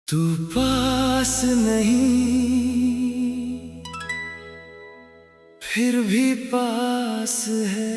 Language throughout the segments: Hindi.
तू पास नहीं फिर भी पास है।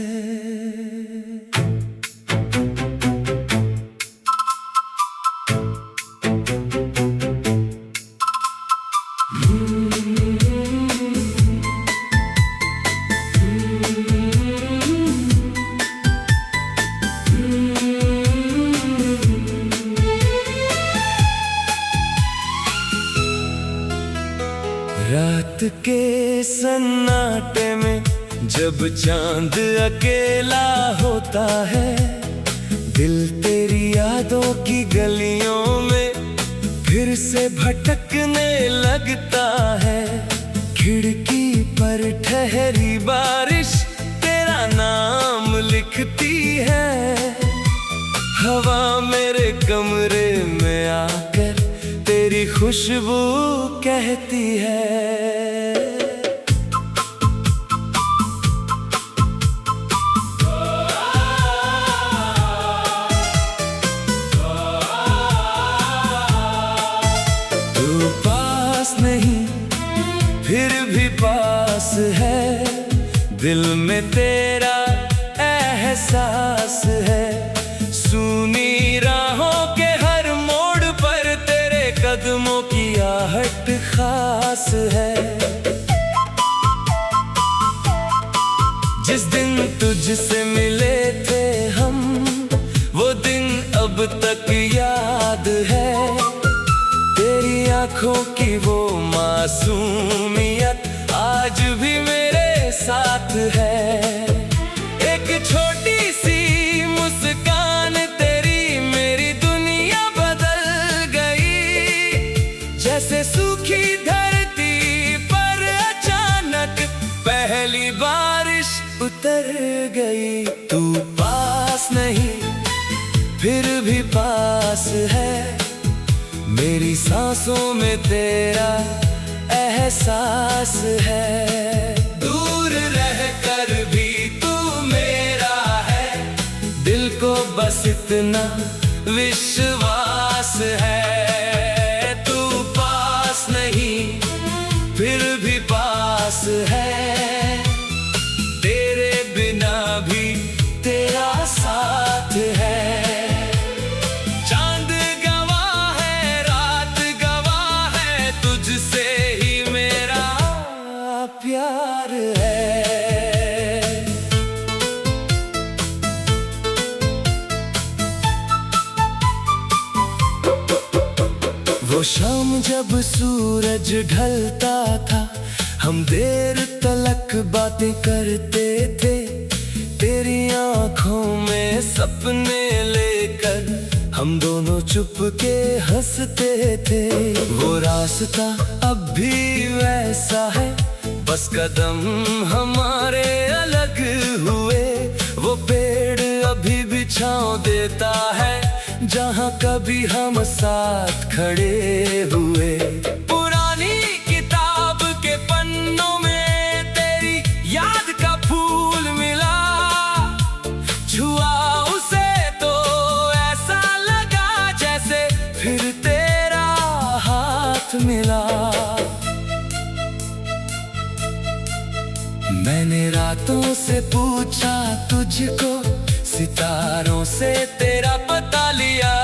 रात के सन्नाटे में जब चांद अकेला होता है, दिल तेरी यादों की गलियों में फिर से भटकने लगता है। खिड़की पर ठहरी बारिश तेरा नाम लिखती है। हवा मेरे कमरे में आकर तेरी खुशबू कहती है। तू पास नहीं फिर भी पास है, दिल में तेरा एहसास है। सुनी राहों के हर मोड़ पर तेरे कदमों की आहट खास है। जिस दिन तुझसे मिले थे हम, वो दिन अब तक याद है। तेरी आंखों की वो मासूमियत आज भी मेरे साथ है। एक छोटी सी मुस्कान तेरी मेरी दुनिया बदल गई। जैसे सूखी धरती पर अचानक पहली बारिश उतर गई। तू पास नहीं फिर भी पास है, मेरी सांसों में तेरा एहसास है। दूर रहकर भी तू मेरा है, दिल को बस इतना विश्वास है। तू पास नहीं फिर भी पास है, तेरे बिना भी तेरा साथ है। चांद गवाह है, रात गवाह है, तुझसे ही मेरा प्यार है। वो शाम जब सूरज ढलता था, हम देर तलक बातें करते थे। तेरी आंखों में सपने लेकर हम दोनों चुपके हंसते थे। वो रास्ता अब भी वैसा है, बस कदम हमारे अलग हुए। वो पेड़ अभी भी छांव देता है, जहाँ कभी हम साथ खड़े हुए। पुरानी किताब के पन्नों में तेरी याद का फूल मिला। छुआ उसे तो ऐसा लगा जैसे फिर तेरा हाथ मिला। मैंने रातों से पूछा तुझको, सितारों से तेरा पता लिया।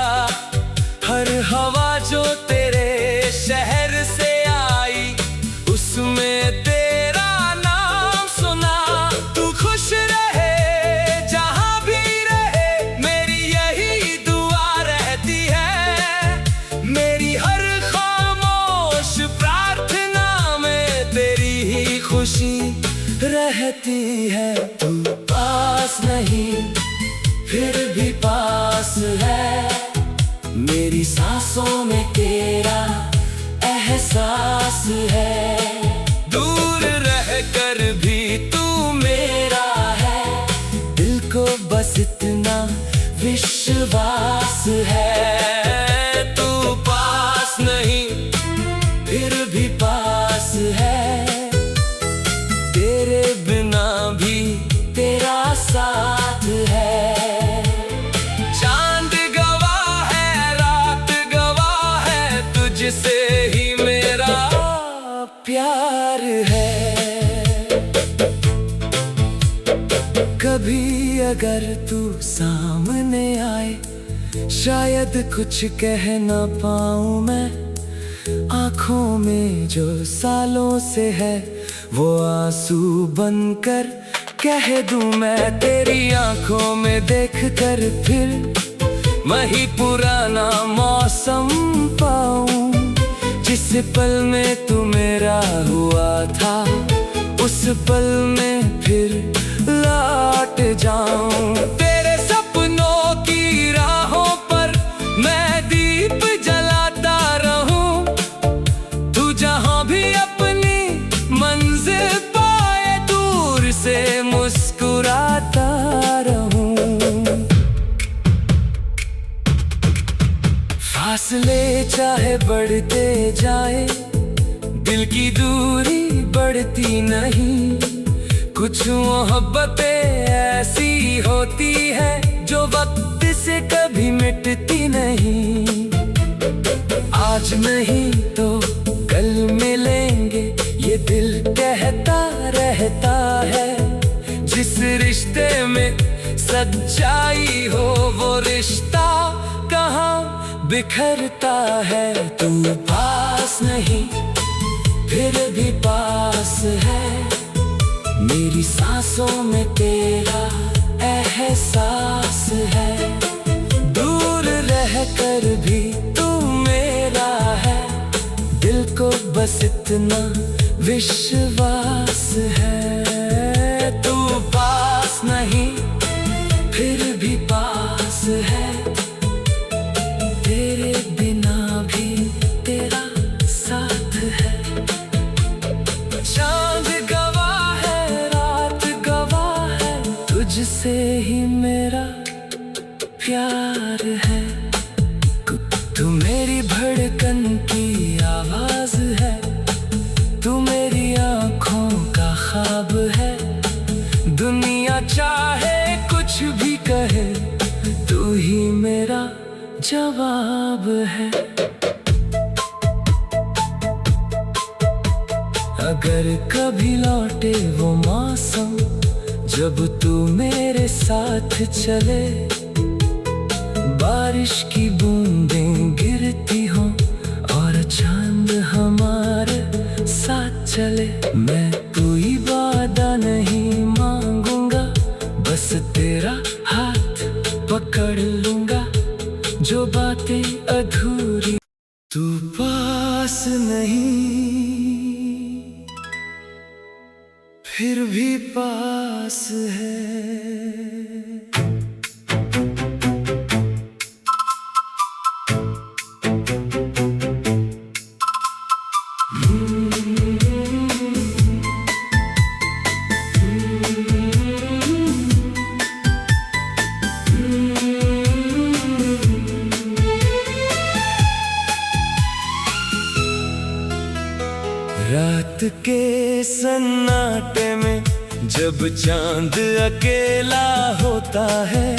हर हवा जो तेरे शहर से आई, उसमें तेरा नाम सुना। तू खुश रहे जहां भी रहे, मेरी यही दुआ रहती है। मेरी हर खामोश प्रार्थना में तेरी ही खुशी रहती है। तू पास नहीं फिर भी पास है, मेरी सांसों में तेरा एहसास है। दूर रहकर भी तू मेरा है, दिल को बस इतना विश्वास है। तू पास नहीं फिर भी पास है, तेरे बिना भी तेरा साथ है। चांद गवाह है, रात गवाह है, तुझ प्यार है। कभी अगर तू सामने आए, शायद कुछ कह ना पाऊं मैं। आंखों में जो सालों से है, वो आंसू बनकर कह दूं मैं। तेरी आंखों में देखकर फिर वही पुराना मौसम पाऊं। जिस पल में तू मेरा हुआ था, उस पल में फिर लौट जाऊं। तेरे सपनों की राहों पर मैं दीप जलाता रहूं। तू जहां भी अपनी मंजिल पाए, दूर से मुस्कुराता रहूं। फासले चाहे बढ़ते जाए, दिल की दूरी बढ़ती नहीं। कुछ मोहब्बतें ऐसी होती है, जो वक्त से कभी मिटती नहीं। आज नहीं तो कल मिलेंगे, ये दिल कहता रहता है। जिस रिश्ते में सच्चाई हो, वो रिश्ता कहाँ बिखरता है। तू पास नहीं फिर भी पास है, मेरी सांसों में तेरा एहसास है। दूर रहकर भी तू मेरा है, दिल को बस इतना विश्वास है। तू पास नहीं फिर भी पास है, तेरे बिना भी तेरा साथ है। चांद गवाह है, रात गवाह है, तुझसे ही मेरा प्यार है। तू मेरी धड़कन की आवाज है, तू मेरी आंखों का ख्वाब है। दुनिया चाहे कुछ भी कहे, तू ही मेरा जवाब है। अगर कभी लौटे वो मौसम, जब तू मेरे साथ चले। बारिश की बूंदें गिरती हों और चांद हमारे साथ चले। मैं कोई वादा नहीं मांगूंगा, बस तेरा हाथ पकड़ लूंगा। जो बातें अधूरी, तू पास नहीं फिर भी पास है। रात के सन्नाटे में जब चांद अकेला होता है,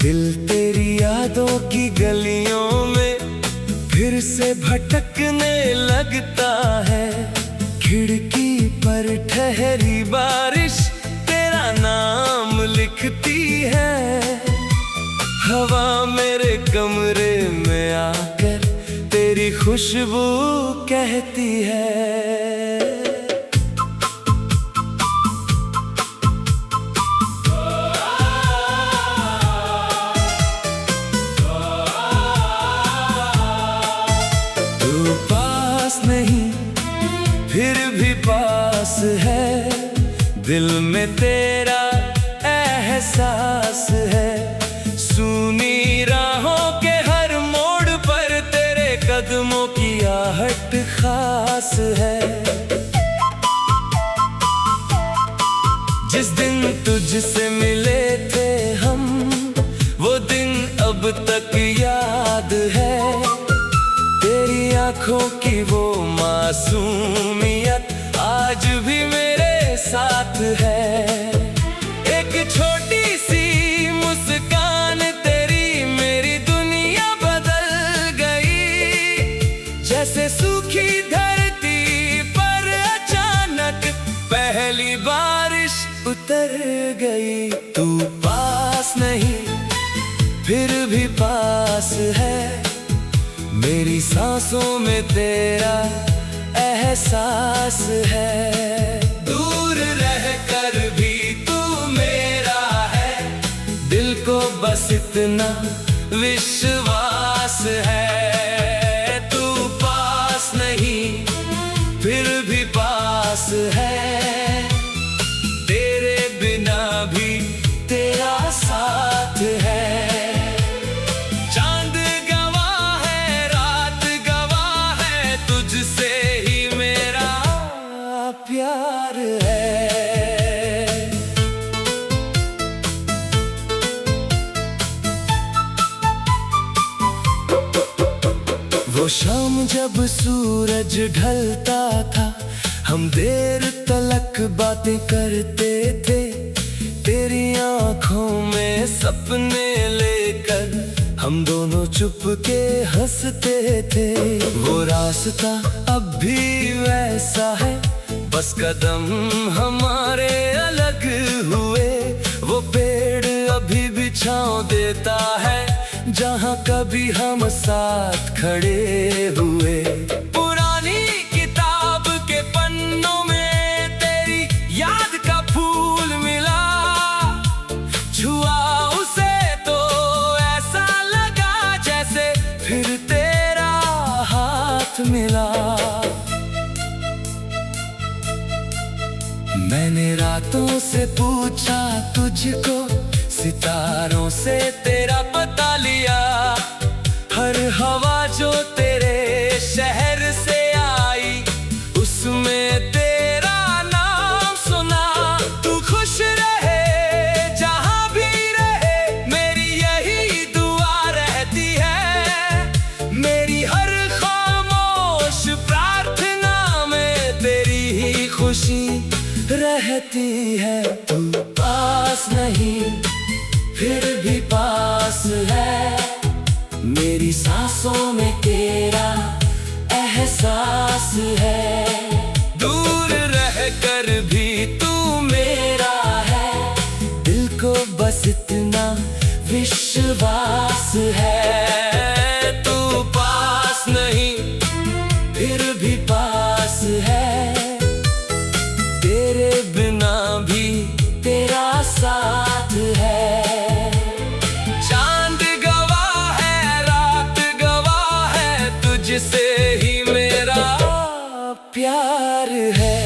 दिल तेरी यादों की गलियों में फिर से भटकने लगता है। खिड़की पर ठहरी बारिश तेरा नाम लिखती है। हवा मेरे कमरे में आकर तेरी खुशबू कहती है। तू पास नहीं फिर भी पास है, दिल में तेरा एहसास है। सुनी राहों के हर मोड़ पर तेरे कदमों की आहट खास है। जिस दिन तुझसे मिले थे हम, वो दिन अब तक याद है। तेरी आंखों की वो मासूमियत आज भी मेरे साथ है। एक छोटी सी मुस्कान तेरी मेरी दुनिया बदल गई। जैसे सूखी धरती पर गई। तू पास नहीं फिर भी पास है, मेरी सांसों में तेरा एहसास है। दूर रह कर भी तू मेरा है, दिल को बस इतना विश्वास है। तू पास नहीं फिर भी पास है, तेरे बिना भी तेरा साथ है। चांद गवाह है, रात गवाह है, तुझसे ही मेरा प्यार है। वो शाम जब सूरज ढलता था, हम देर तलक बातें करते थे, तेरी आंखों में सपने लेकर हम दोनों चुपके हंसते थे। वो रास्ता अब भी वैसा है, बस कदम हमारे अलग हुए। वो पेड़ अभी भी छांव देता है, जहाँ कभी हम साथ खड़े हुए। पुरानी किताब के पन्नों में तेरी याद का फूल मिला, छुआ उसे तो ऐसा लगा जैसे फिर तेरा हाथ मिला। मैंने रातों से पूछा तुझको, सितारों से तेरा पता लिया, हर हवा जो तेरे शहर से आई उसमें तेरा नाम सुना। तू खुश रहे जहां भी रहे, मेरी यही दुआ रहती है। मेरी हर खामोश प्रार्थना में तेरी ही खुशी रहती है। तू पास नहीं फिर भी पास है, मेरी सांसों में तेरा एहसास है। दूर रह कर भी तू मेरा है, दिल को बस इतना विश्वास है। तू पास नहीं फिर भी पास है, तेरे बिना भी तेरा साथ है। तुझसे ही मेरा प्यार है।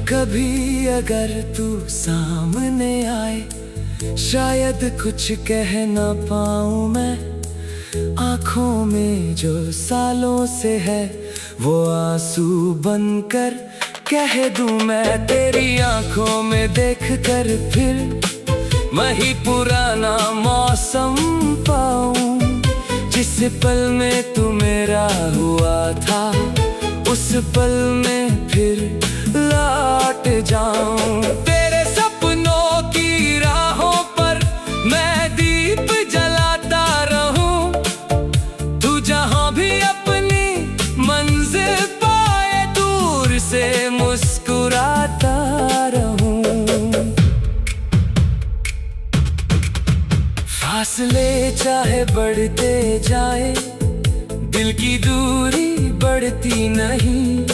कभी अगर तू सामने आए, शायद कुछ कह ना पाऊं मैं। आंखों में जो सालों से है, वो आंसू बनकर कह दूं मैं। तेरी आंखों में देखकर फिर वही पुराना मौसम पाऊं। जिस पल में तू मेरा हुआ था, उस पल में फिर लौट जाऊं। तेरे सपनों की राहों पर मैं दीप जलाता रहूं, तू जहां भी अपनी मंजिल पाए, दूर से मुस्कुराता रहूं। फासले चाहे बढ़ते जाए, दिल की दूरी बढ़ती नहीं।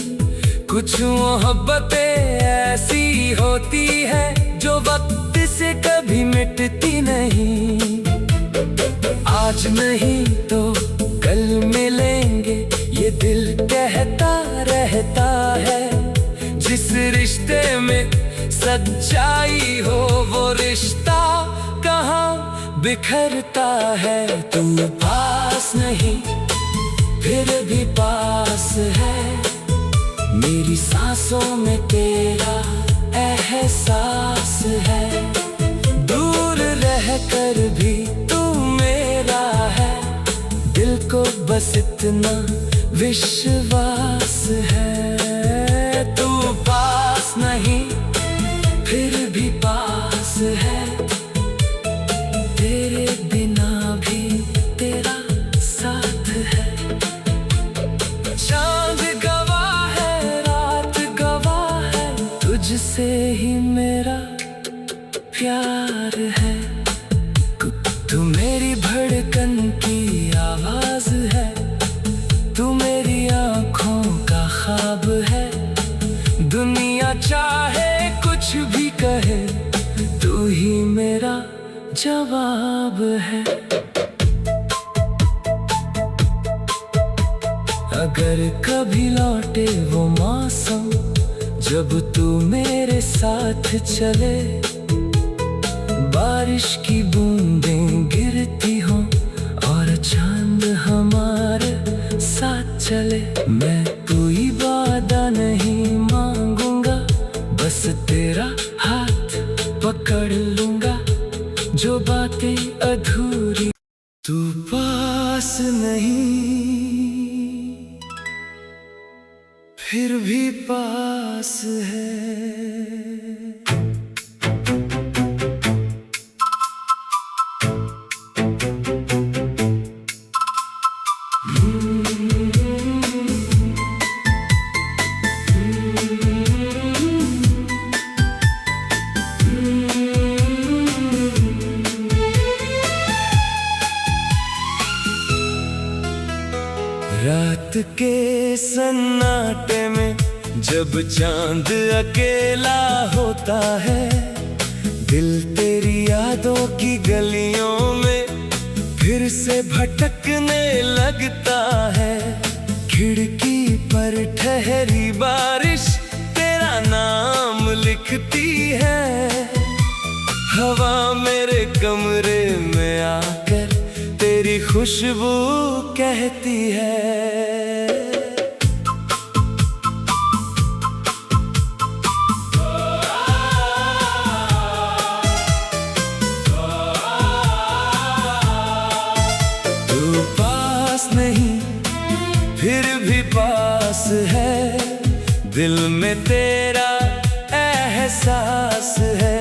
कुछ मोहब्बतें ऐसी होती है, जो वक्त से कभी मिटती नहीं। आज नहीं तो कल मिलेंगे, ये दिल कहता रहता है। जिस रिश्ते में सच्चाई हो, वो रिश्ता कहाँ बिखरता है। तू पास नहीं फिर भी पास है, मेरी सांसों में तेरा एहसास है। दूर रह कर भी तू मेरा है, दिल को बस इतना विश्वास है। तू पास नहीं फिर भी पास है, तेरे बिना भी तेरा साथ है। चांद गवाह है, रात गवाह है, धड़कन की आवाज है, तू मेरी आंखों का ख्वाब है। दुनिया चाहे कुछ भी कहे, तू ही मेरा जवाब है। अगर कभी लौटे वो मौसम जब तू मेरे साथ चले, बारिश की बूंदें गिरती हों और चांद हमारे साथ चले, मैं कोई वादा नहीं मांगूंगा, बस तेरा हाथ पकड़ लूंगा। जो बातें अधूरी तू पास नहीं, फिर भी पास है। रात के सन्नाटे में जब चांद अकेला होता है, दिल तेरी यादों की गलियों में फिर से भटकने लगता है। खिड़की पर ठहरी बारिश तेरा नाम लिखती है, हवा मेरे कमरे में आकर तेरी खुशबू कहती है। तू पास नहीं फिर भी पास है, दिल में तेरा एहसास है।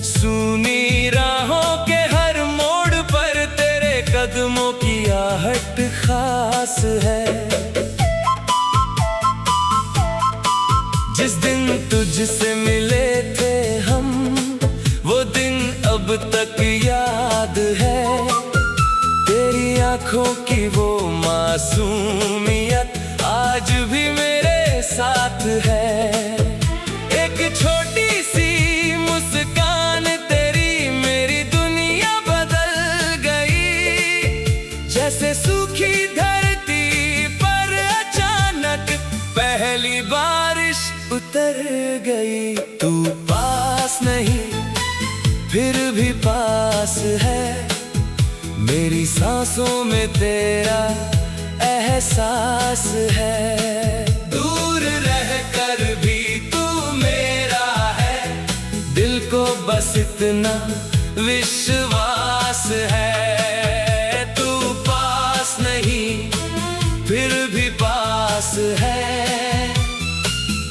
सुनी राहों के हर मोड़ पर तेरे कदमों की आहट खास है। जिस दिन तुझसे मिले थे हम, वो दिन अब तक याद है। तेरी आंखों की वो मासूमियत आज भी मेरे साथ है। एक छोटी सी मुस्कान तेरी मेरी दुनिया बदल गई, जैसे सूखी धरती पर अचानक पहली बारिश उतर गई। तू पास नहीं फिर भी पास है, मेरी सांसों में तेरा एहसास है। दूर रहकर भी तू मेरा है, दिल को बस इतना विश्वास है। तू पास नहीं फिर भी पास है,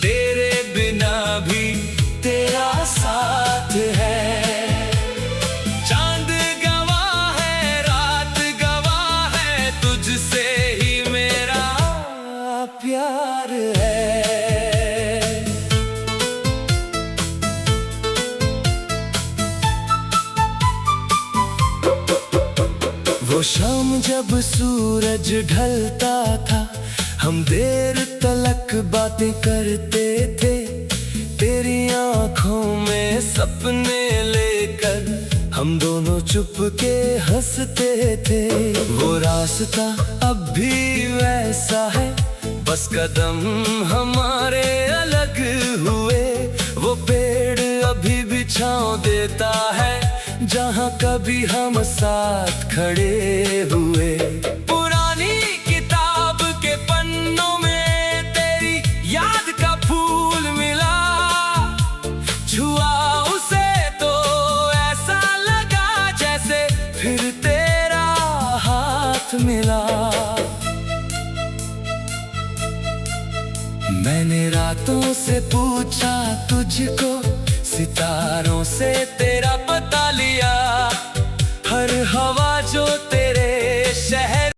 तेरे बिना भी तेरा साथ है। प्यार है वो शाम जब सूरज ढलता था, हम देर तलक बातें करते थे। तेरी आंखों में सपने लेकर हम दोनों चुपके हंसते थे। वो रास्ता अब भी वैसा है, बस कदम हमारे अलग हुए। वो पेड़ अभी भी छांव देता है, जहाँ कभी हम साथ खड़े हुए। पुरानी किताब के पन्नों में तेरी याद का फूल मिला, छुआ उसे तो ऐसा लगा जैसे फिर तेरा हाथ मिला। मैंने रातों से पूछा तुझको, सितारों से तेरा पता लिया। हर हवा जो तेरे